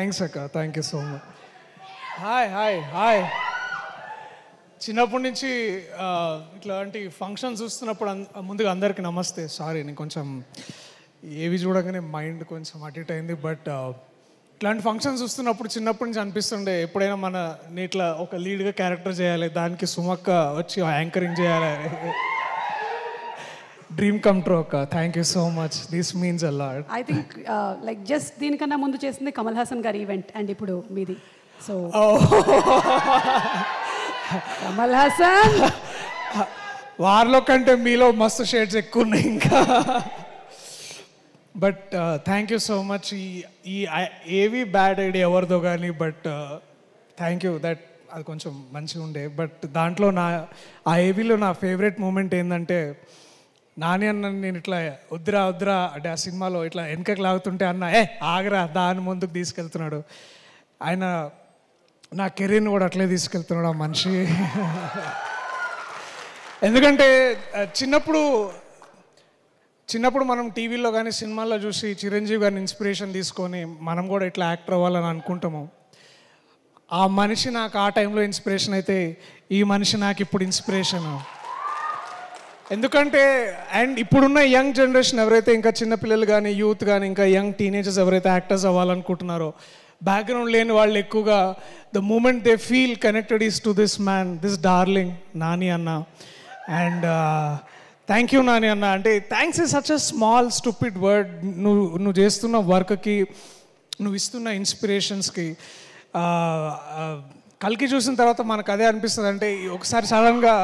Thanks అక్క, thank you so much. Hi hi hi. చిన్నప్పటి నుంచి ఇట్లాంటి ఫంక్షన్స్ చూస్తున్నప్పుడు ముందుగా అందరికీ నమస్తే. సారీ, నేను కొంచెం ఏవి చూడగానే మైండ్ కొంచెం అటు ఇటు అయింది. బట్ ఇట్లాంటి ఫంక్షన్స్ చూస్తున్నప్పుడు చిన్నప్పటి నుంచి అనిపిస్తుండే ఎప్పుడైనా నేను ఇట్లా ఒక లీడ్గా క్యారెక్టర్ చేయాలి, దానికి సుమక్క వచ్చి యాంకరింగ్ చేయాలి. డ్రీమ్ కమ్ ట్రూ అక్క. Thank you so much. This means a lot. I think like just దీనికన్నా ముందు చేసింది కమల్ హాసన్ గారి ఈవెంట్ అండ్ ఇప్పుడు మీది. సో కమల్ హాసన్ వారిలో కంటే మీలో మస్తు షేడ్స్ ఎక్కువ ఉన్నాయి ఇంకా. But thank you so much. ఈ ఏవి బ్యాడ్ ఐడియా ఎవరిదో కానీ, బట్ థ్యాంక్ యూ దట్ అది కొంచెం మంచిగా ఉండే. బట్ దాంట్లో ఆ ఏవీలో నా ఫేవరెట్ మూమెంట్ ఏంటంటే, నాని అన్న నేను ఇట్లా వద్దురా వద్దురా అంటే ఆ సినిమాలో ఇట్లా వెనకకి లాగుతుంటే అన్న ఆగరా దాని ముందుకు తీసుకెళ్తున్నాడు. ఆయన నా కెరీర్ని కూడా అట్లే తీసుకెళ్తున్నాడు ఆ మనిషి. ఎందుకంటే చిన్నప్పుడు మనం టీవీలో కానీ సినిమాల్లో చూసి చిరంజీవి గారిని ఇన్స్పిరేషన్ తీసుకొని మనం కూడా ఇట్లా యాక్టర్ అవ్వాలని అనుకుంటాము. ఆ మనిషి నాకు ఆ టైంలో ఇన్స్పిరేషన్ అయితే, ఈ మనిషి నాకు ఇప్పుడు ఇన్స్పిరేషన్. ఎందుకంటే అండ్ ఇప్పుడున్న యంగ్ జనరేషన్ ఎవరైతే ఇంకా చిన్నపిల్లలు కానీ యూత్ కానీ ఇంకా యంగ్ టీనేజర్స్ ఎవరైతే యాక్టర్స్ అవ్వాలనుకుంటున్నారో, బ్యాక్గ్రౌండ్ లేని వాళ్ళు ఎక్కువగా the moment they feel connected is to this man, this darling Nani అన్న. అండ్ థ్యాంక్ యూ నాని అన్న. అంటే thanks is such a small stupid word. నువ్వు చేస్తున్న వర్క్కి, నువ్వు ఇస్తున్న ఇన్స్పిరేషన్స్కి. కల్కి చూసిన తర్వాత మనకు అదే అనిపిస్తుంది. అంటే ఒకసారి సడన్గా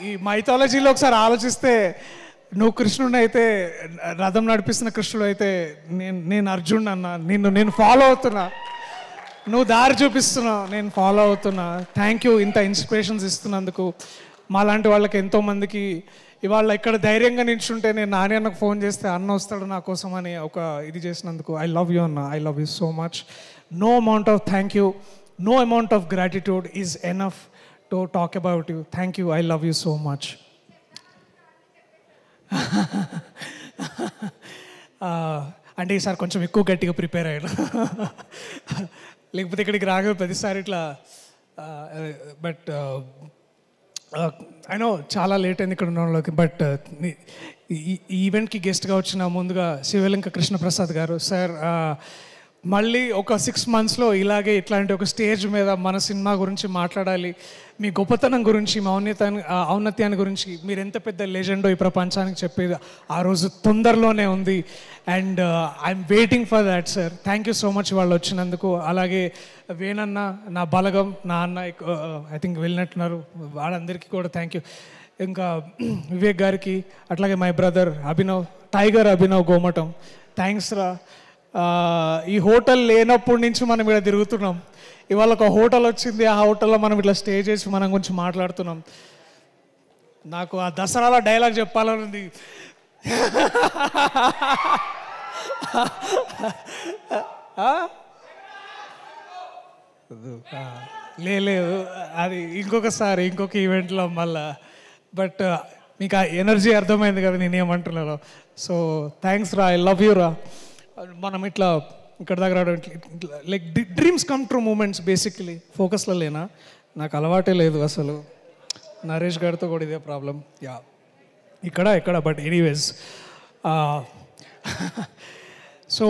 ఈ మైథాలజీలో ఒకసారి ఆలోచిస్తే, నువ్వు కృష్ణుడు అయితే, రథం నడిపిస్తున్న కృష్ణుడు అయితే, నేను అర్జునుడు అన్న. నేను ఫాలో అవుతున్నా, నువ్వు దారి చూపిస్తున్నావు, నేను ఫాలో అవుతున్నా. థ్యాంక్ యూ ఇంత ఇన్స్పిరేషన్స్ ఇస్తున్నందుకు. మాలాంటి వాళ్ళకి ఎంతోమందికి ఇవాళ ఇక్కడ ధైర్యంగా నిల్చుంటే, నేను నాని అన్నకు ఫోన్ చేస్తే అన్న వస్తాడు నా కోసం అని ఒక ఇది చేసినందుకు ఐ లవ్ యూ అన్న. I love you so much. No amount of thank you, no amount of gratitude is enough to talk about you. Thank you. I love you so much. అంటే ఈసారి కొంచెం ఎక్కువ గట్టిగా ప్రిపేర్ అయ్యాను. లేకపోతే ఇక్కడికి రాగా ప్రతిసారి ఇట్లా. బట్ ఐ నో చాలా లేట్ అయింది ఇక్కడ ఉన్న వాళ్ళకి. బట్ ఈ ఈవెంట్కి గెస్ట్గా వచ్చిన ముందుగా శివలింక కృష్ణప్రసాద్ గారు సార్, మళ్ళీ ఒక 6 monthsలో ఇలాగే ఇట్లాంటి ఒక స్టేజ్ మీద మన సినిమా గురించి మాట్లాడాలి, మీ గొప్పతనం గురించి, మీ ఔన్నత్యాన్ని గురించి, మీరు ఎంత పెద్ద లెజెండో ఈ ప్రపంచానికి చెప్పేది ఆ రోజు తొందరలోనే ఉంది. And I'm waiting for that sir. Thank you so much వాళ్ళు వచ్చినందుకు. అలాగే వేణన్న, నా బలగం, నా అన్న ఐ థింక్ వెళ్ళినట్టున్నారు, వాళ్ళందరికీ కూడా థ్యాంక్ యూ. ఇంకా వివేక్ గారికి, అట్లాగే my brother Abhinav, tiger Abhinav Gomatam, thanks రా. ఈ హోటల్ లేనప్పటి నుంచి మనం ఇక్కడ తిరుగుతున్నాం. ఇవాళ ఒక హోటల్ వచ్చింది, ఆ హోటల్లో మనం ఇట్లా స్టే చేసి మనం గురించి మాట్లాడుతున్నాం. నాకు ఆ దసరాలో డైలాగ్ చెప్పాలని ఉంది. లేదు, అది ఇంకొకసారి ఇంకొక ఈవెంట్లో మళ్ళా. బట్ మీకు ఆ ఎనర్జీ అర్థమైంది కదా నేనేమంటున్నాను. సో థ్యాంక్స్ రా. ఐ లవ్ యూ రా. మనం ఇట్లా ఇక్కడ దగ్గర like dreams come true moments basically. ఫోకస్లో లేనా, నాకు అలవాటే లేదు అసలు. నరేష్ గారితో కూడా ఇదే ప్రాబ్లం. యా ఇక్కడ బట్ ఎనీవేస్. సో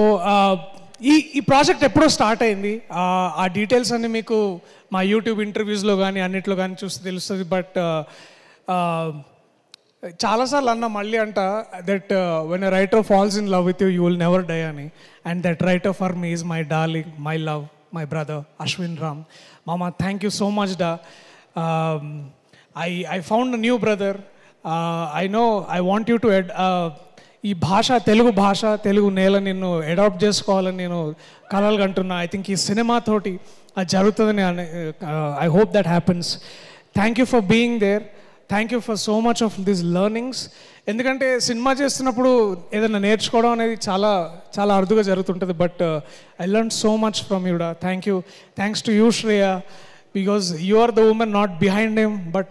ఈ ప్రాజెక్ట్ ఎప్పుడో స్టార్ట్ అయింది. ఆ డీటెయిల్స్ అన్నీ మీకు మా యూట్యూబ్ ఇంటర్వ్యూస్లో కానీ అన్నిట్లో కానీ చూస్తే తెలుస్తుంది. బట్ చాలాసార్లు అన్న మళ్ళీ అంట that when a writer falls in love with you, you will never die అని. And that writer for me is my darling, my love, my brother Ashwin Ram. మామ థ్యాంక్ యూ సో మచ్ డా. I found a new brother. I know I want you to ఈ భాష, తెలుగు భాష, తెలుగు నేల నిన్ను adapt చేసుకోవాలని నేను కలలు కంటున్నా. ఐ థింక్ ఈ సినిమాతోటి అది జరుగుతుందని I hope that happens. Thank you for being there. Thank you for so much of this learnings. ఎందుకంటే సినిమా చేస్తున్నప్పుడు ఏదైనా నేర్చుకోవడం అనేది చాలా చాలా అరుదుగా జరుగుతుంటుంది. But I learn so much from యూడా. Thank you. Thanks to you Shreya, because you are the women not behind him but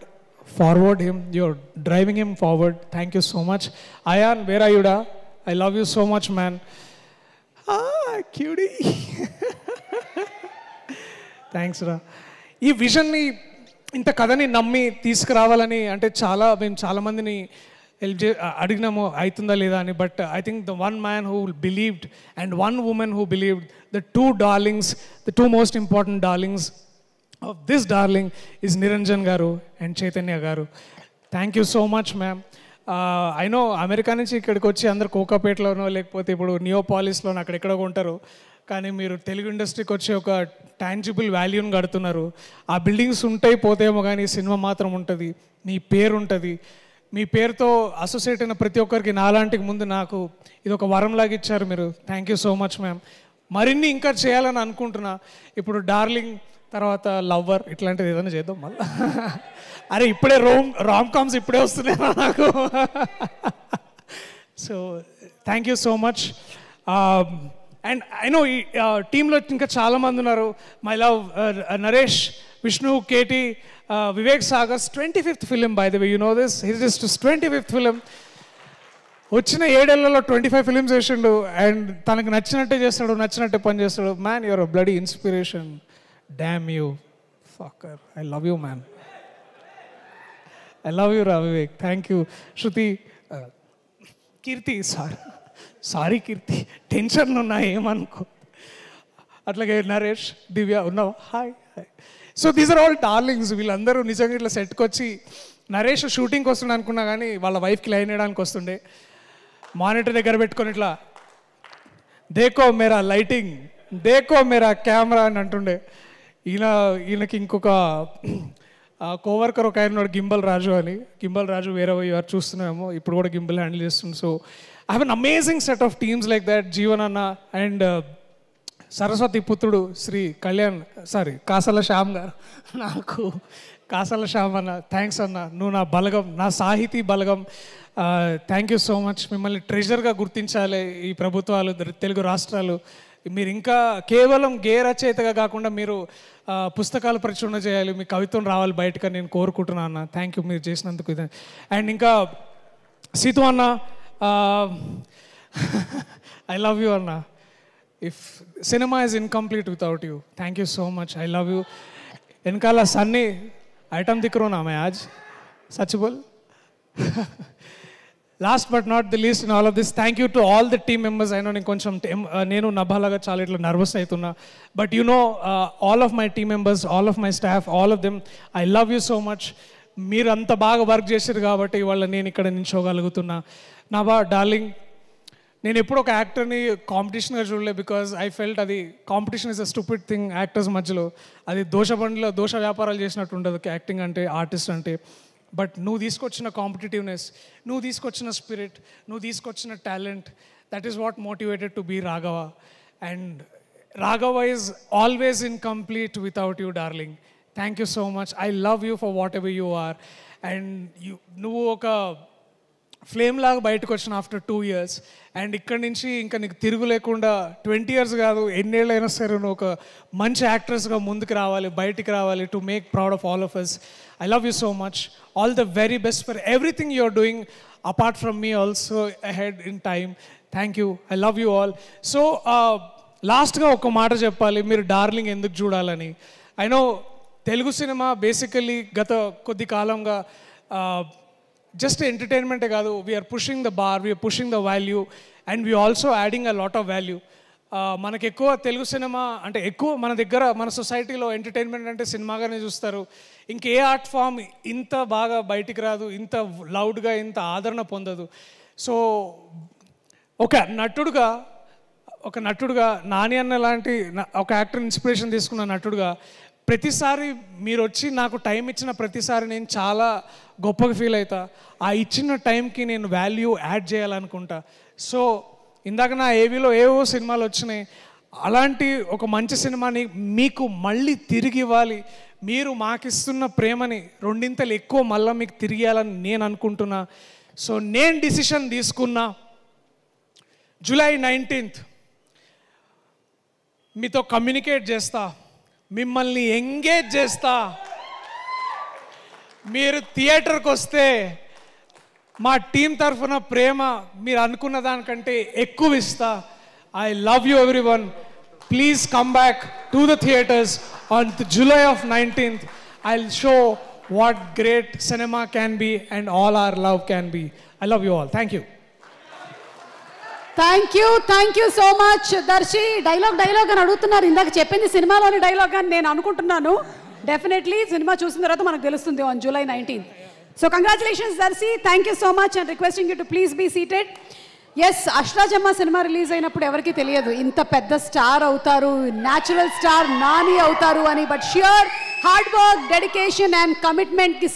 forward him, you're driving him forward. Thank you so much. Ayan, where are you da? I love you so much, man. Cutie. Thanks రా. ఈ విజన్ని ఇంత కథని నమ్మి తీసుకురావాలని అంటే మేము చాలామందిని help అడిగినాము అవుతుందా లేదా అని. But I think the one man who believed and one women who believed, the two most important darlings of this darling is Niranjan గారు అండ్ చైతన్య గారు. Thank you so much ma'am. I know America నుంచి ఇక్కడికి వచ్చి అందరు కోకాపేటలోనో లేకపోతే ఇప్పుడు నియోపాలిస్లోనో అక్కడెక్కడో ఉంటారు, కానీ మీరు తెలుగు ఇండస్ట్రీకి వచ్చి ఒక టాంజిబుల్ వాల్యూని కడుతున్నారు. ఆ బిల్డింగ్స్ ఉంటాయి పోతేమో కానీ సినిమా మాత్రం ఉంటుంది, మీ పేరు ఉంటుంది. మీ పేరుతో అసోసియేట్ అయిన ప్రతి ఒక్కరికి నాలాంటికి ముందు నాకు ఇది ఒక వరంలాగా ఇచ్చారు మీరు. Thank you so much ma'am. మరిన్ని ఇంకా చేయాలని అనుకుంటున్నా. ఇప్పుడు డార్లింగ్ తర్వాత లవ్వర్ ఇట్లాంటిది ఏదైనా చేద్దాం మళ్ళీ. అరే ఇప్పుడే రామ్ కామ్స్ ఇప్పుడే వస్తున్నాయి నాకు. So thank you so much. And I know ఈ టీంలో ఇంకా చాలామంది ఉన్నారు. My love Naresh, Vishnu, KT, Vivek Sagar's 25th film by the way, you know this, his is 25th film. వచ్చిన 7 ఏళ్లలో 25 ఫిలిమ్స్ చేసిండు అండ్ తనకు నచ్చినట్టే చేస్తాడు, నచ్చినట్టే పని చేస్తాడు. Man your a bloody inspiration. Damn you fucker. I love you man. I love you రా Vivek. Thank you. Shruti, Keerthi, sorry Keerthi, tension ఉన్నా ఏమనుకో. అట్లాగే నరేష్, దివ్య ఉన్నావా? Hi hi. So these are all darlings. వీళ్ళందరూ నిజంగా ఇట్లా సెట్కి వచ్చి, నరేష్ షూటింగ్కి వస్తుండే అనుకున్నా కానీ వాళ్ళ వైఫ్కి లైన్ వేయడానికి వస్తుండే. మానిటర్ దగ్గర పెట్టుకొని ఇట్లా దేకో మేరా లైటింగ్, దేకో మేరా కెమెరా అని అంటుండే. ఈయనకి ఇంకొక కోవర్కర్ ఒక ఆయన ఉన్నాడు, గింబల్ రాజు అని. గింబల్ రాజు వేరే వారు చూస్తున్నామేమో, ఇప్పుడు కూడా గింబల్ హ్యాండిల్ చేస్తుంది. So I have an amazing set of teams like that. Jeevan అన్న అండ్ సరస్వతి పుత్రుడు శ్రీ కాసల శ్యామ్ గారు. నాకు కాసల శ్యామ్ అన్న, థ్యాంక్స్ అన్న, నువ్వు నా బలగం, నా సాహితీ బలగం. Thank you so much. మిమ్మల్ని ట్రెజర్గా గుర్తించాలి ఈ ప్రభుత్వాలు, తెలుగు రాష్ట్రాలు. మీరు ఇంకా కేవలం రచయితగా కాకుండా మీరు పుస్తకాలు ప్రచురణ చేయాలి, మీ కవిత్వం రావాలి బయటకు నేను కోరుకుంటున్నాను అన్న. థ్యాంక్ యూ మీరు చేసినందుకు. అండ్ ఇంకా సీతు అన్న, ఐ లవ్ యూ అన్న. If cinema is incomplete without you. Thank you so much. I love you. వెనకాల సన్నీ ఐటమ్ దిక్కు నా మే ఆజ్ సచ్ బోల్. Last but not the least in all of this, thank you to all the team members. అయినా నేను కొంచెం నేను నభాలాగా చాలా ఇట్లా నర్వస్ అవుతున్నా. But you know all of my team members, all of my staff, all of them, I love you so much. మీరు అంత బాగా వర్క్ చేశారు కాబట్టి ఇవాళ నేను ఇక్కడ నిల్చోగలుగుతున్నా. నా డార్లింగ్, నేను ఎప్పుడు ఒక యాక్టర్ని కాంపిటీషన్గా చూడలే. బికాజ్ ఐ ఫెల్ట్ అది competition is a stupid thing actors మధ్యలో. అది దోష వ్యాపారాలు చేసినట్టు ఉండదు యాక్టింగ్ అంటే, ఆర్టిస్ట్ అంటే. బట్ నువ్వు తీసుకొచ్చిన కాంపిటేటివ్నెస్, నువ్వు తీసుకొచ్చిన స్పిరిట్, నువ్వు తీసుకొచ్చిన talent, that is what motivated to be Raghava. And Raghava is always incomplete without you darling. Thank you so much. I love you for whatever you are. And నువ్వు ఒక flame లాగా బయటకు వచ్చిన ఆఫ్టర్ 2 years. అండ్ ఇక్కడి నుంచి ఇంకా నీకు తిరుగు లేకుండా 20 years కాదు, ఎన్నేళ్ళైనా సరే నువ్వు ఒక మంచి యాక్ట్రెస్గా ముందుకు రావాలి, బయటికి రావాలి, to make proud of all of us. I love you so much. All the very best for everything you are doing apart from me also ahead in time. Thank you. I love you all. So లాస్ట్గా ఒక మాట చెప్పాలి, మీరు darling ఎందుకు చూడాలని. I know Telugu cinema basically గత కొద్ది కాలంగా జస్ట్ ఎంటర్టైన్మెంటే కాదు, we're pushing the bar, we're pushing the value, and we also adding a lot of value. మనకు ఎక్కువ తెలుగు సినిమా అంటే ఎక్కువ మన దగ్గర మన సొసైటీలో ఎంటర్టైన్మెంట్ అంటే సినిమాగానే చూస్తారు. ఇంకే ఆర్ట్ ఫామ్ ఇంత బాగా బయటికి రాదు, ఇంత లౌడ్గా, ఇంత ఆదరణ పొందదు. సో ఒక నటుడుగా నాని అన్న లాంటి ఒక యాక్టర్ ఇన్స్పిరేషన్ తీసుకున్న నటుడుగా ప్రతిసారి మీరు వచ్చి నాకు టైం ఇచ్చిన ప్రతిసారి నేను చాలా గొప్పగా ఫీల్ అవుతా. ఆ ఇచ్చిన టైంకి నేను వాల్యూ యాడ్ చేయాలనుకుంటా. సో ఇందాక నా ఏవీలో ఏవో సినిమాలు వచ్చినాయి, అలాంటి ఒక మంచి సినిమాని మీకు మళ్ళీ తిరిగి ఇవ్వాలి. మీరు మాకిస్తున్న ప్రేమని 2 ఎక్కువ మళ్ళీ మీకు తిరిగి ఇవ్వాలని నేను అనుకుంటున్నా. సో నేను డిసిషన్ తీసుకున్నా, July 19th మీతో కమ్యూనికేట్ చేస్తా, మిమ్మల్ని ఎంగేజ్ చేస్తా. మీరు థియేటర్కి వస్తే మా టీం తరఫున ప్రేమ మీరు అనుకున్న దానికంటే ఎక్కువ ఇస్తా. I love you everyone. Please come back. to the theaters on the July of 19th. I'll show what great cinema can be and all our love can be. I love you all. Thank you. Thank you so much. Darshi dialogue అని అడుగుతున్నారు. ఇందాక చెప్పింది సినిమాలోని dialogue అని నేను అనుకుంటున్నాను. Definitely cinema చూసిన తర్వాత మనకు తెలుస్తుంది on July 19th. So congratulations Darshi. Thank you so much and requesting you to please be seated. Yes, Ashtachamma cinema release అయినప్పుడు ఎవరికి తెలియదు ఇంత పెద్ద స్టార్ అవుతారు, న్యాచురల్ స్టార్ నాని అవుతారు అని. But sure hard work, dedication and కమిట్మెంట్కి